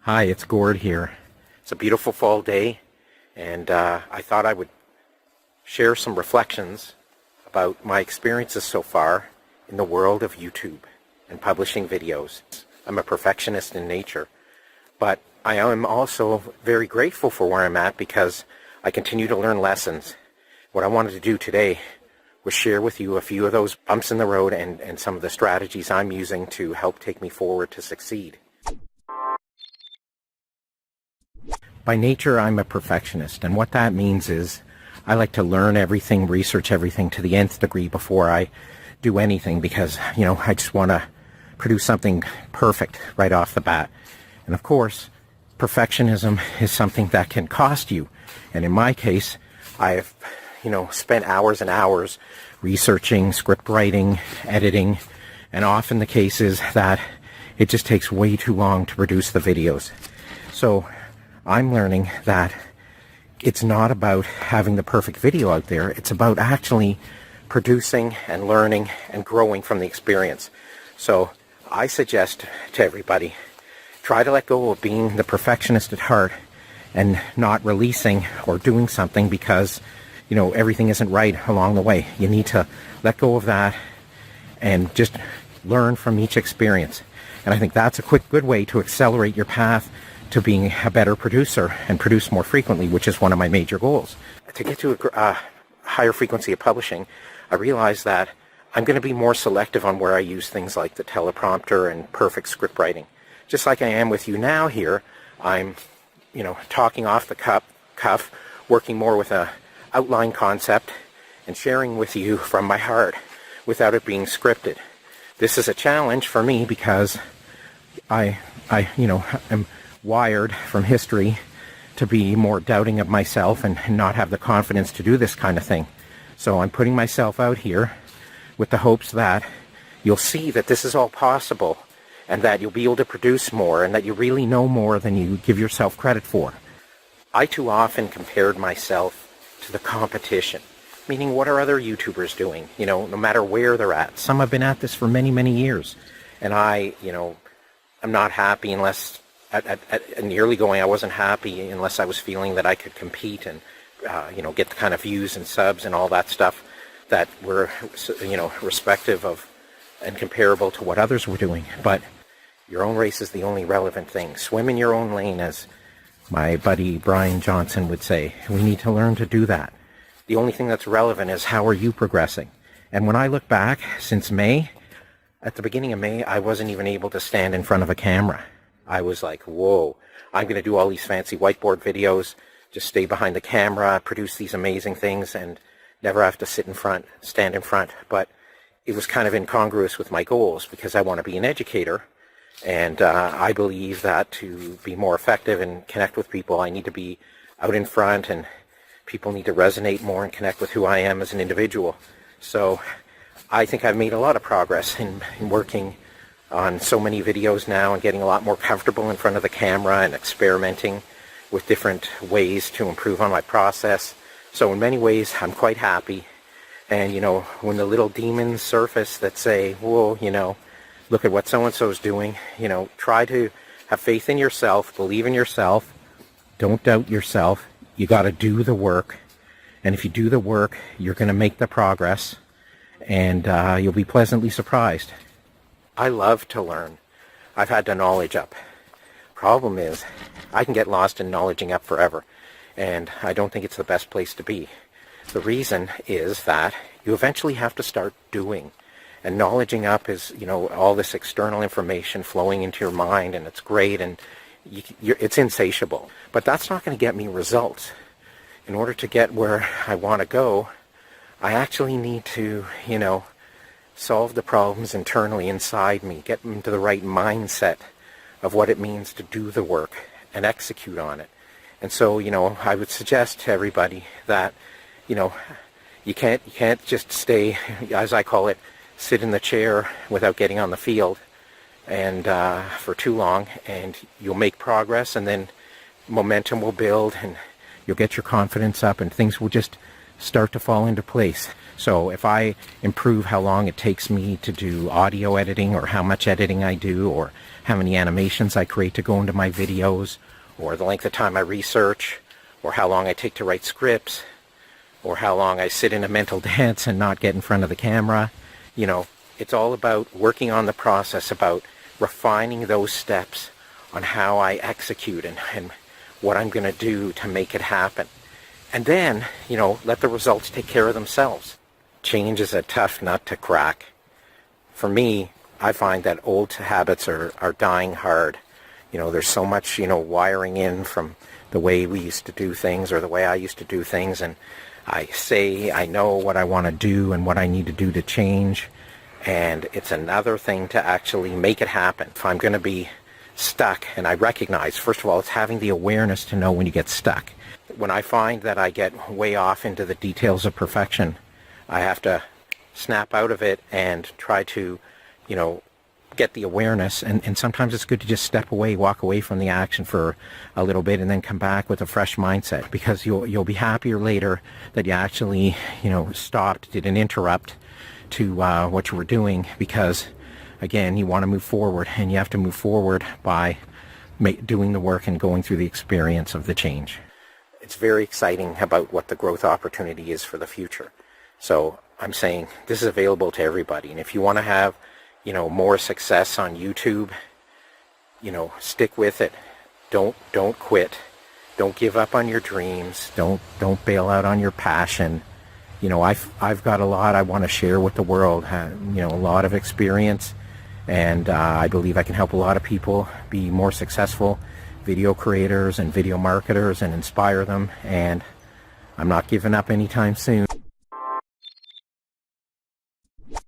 Hi, it's Gord here. It's a beautiful fall day, and I thought I would share some reflections about my experiences so far in the world of YouTube and publishing videos. I'm a perfectionist in nature, but I am also very grateful for where I'm at because I continue to learn lessons. What I wanted to do today was share with you a few of those bumps in the road and some of the strategies I'm using to help take me forward to succeed. By nature, I'm a perfectionist, and what that means is I like to learn everything, research everything to the nth degree before I do anything because, I just want to produce something perfect right off the bat. And of course, perfectionism is something that can cost you. And in my case, I've, spent hours and hours researching, script writing, editing, and often the case is that it just takes way too long to produce the videos. So I'm learning that it's not about having the perfect video out there. It's about actually producing and learning and growing from the experience. So I suggest to everybody, try to let go of being the perfectionist at heart and not releasing or doing something because, everything isn't right along the way. You need to let go of that and just learn from each experience. And I think that's a good way to accelerate your path to being a better producer and produce more frequently, which is one of my major goals. To get to a higher frequency of publishing, I realized that I'm going to be more selective on where I use things like the teleprompter and perfect script writing. Just like I am with you now here, I'm, talking off the cuff, working more with a outline concept and sharing with you from my heart without it being scripted. This is a challenge for me because I am wired from history to be more doubting of myself and not have the confidence to do this kind of thing. So I'm putting myself out here with the hopes that you'll see that this is all possible and that you'll be able to produce more and that you really know more than you give yourself credit for. I too often compared myself to the competition, meaning what are other YouTubers doing, no matter where they're at. Some have been at this for many, many years. And I'm not happy unless in the early going, I wasn't happy unless I was feeling that I could compete and, get the kind of views and subs and all that stuff that were, respective of and comparable to what others were doing. But your own race is the only relevant thing. Swim in your own lane, as my buddy Brian Johnson would say. We need to learn to do that. The only thing that's relevant is how are you progressing? And when I look back since May, at the beginning of May, I wasn't even able to stand in front of a camera. I was like, whoa, I'm going to do all these fancy whiteboard videos, just stay behind the camera, produce these amazing things, and never have to stand in front. But it was kind of incongruous with my goals because I want to be an educator. And I believe that to be more effective and connect with people, I need to be out in front, and people need to resonate more and connect with who I am as an individual. So I think I've made a lot of progress in working on so many videos now and getting a lot more comfortable in front of the camera and experimenting with different ways to improve on my process. So in many ways, I'm quite happy. And, when the little demons surface that say, whoa, look at what so-and-so's doing, try to have faith in yourself, believe in yourself, don't doubt yourself. You got to do the work. And if you do the work, you're going to make the progress, and you'll be pleasantly surprised. I love to learn. I've had the knowledge up. Problem is, I can get lost in knowledging up forever, and I don't think it's the best place to be. The reason is that you eventually have to start doing. And knowledging up is, all this external information flowing into your mind, and it's great, and it's insatiable. But that's not going to get me results. In order to get where I want to go, I actually need to, solve the problems internally inside me, get into the right mindset of what it means to do the work and execute on it. And so, I would suggest to everybody that, you can't just stay, as I call it, sit in the chair without getting on the field and for too long, and you'll make progress, and then momentum will build, and you'll get your confidence up, and things will just start to fall into place. So if I improve how long it takes me to do audio editing, or how much editing I do, or how many animations I create to go into my videos, or the length of time I research, or how long I take to write scripts, or how long I sit in a mental dance and not get in front of the camera, you know, it's all about working on the process, about refining those steps on how I execute and what I'm going to do to make it happen. And then, you know, let the results take care of themselves. Change is a tough nut to crack. For me, I find that old habits are dying hard. You know, there's so much, you know, wiring in from the way we used to do things, or the way I used to do things, and I know what I want to do and what I need to do to change, and it's another thing to actually make it happen. If I'm going to be stuck, and I recognize, first of all, it's having the awareness to know when you get stuck. When I find that I get way off into the details of perfection, I have to snap out of it and try to, you know, get the awareness, and sometimes it's good to just step away, walk away from the action for a little bit, and then come back with a fresh mindset, because you'll be happier later that you actually, you know, stopped, didn't interrupt to what you were doing, because again, you want to move forward, and you have to move forward by doing the work and going through the experience of the change. It's very exciting about what the growth opportunity is for the future. So I'm saying this is available to everybody, and if you want to have, you know, more success on YouTube, you know, stick with it. Don't quit. Don't give up on your dreams. Don't bail out on your passion. You know, I've got a lot I want to share with the world. You know, a lot of experience, and I believe I can help a lot of people be more successful video creators and video marketers and inspire them. And I'm not giving up anytime soon.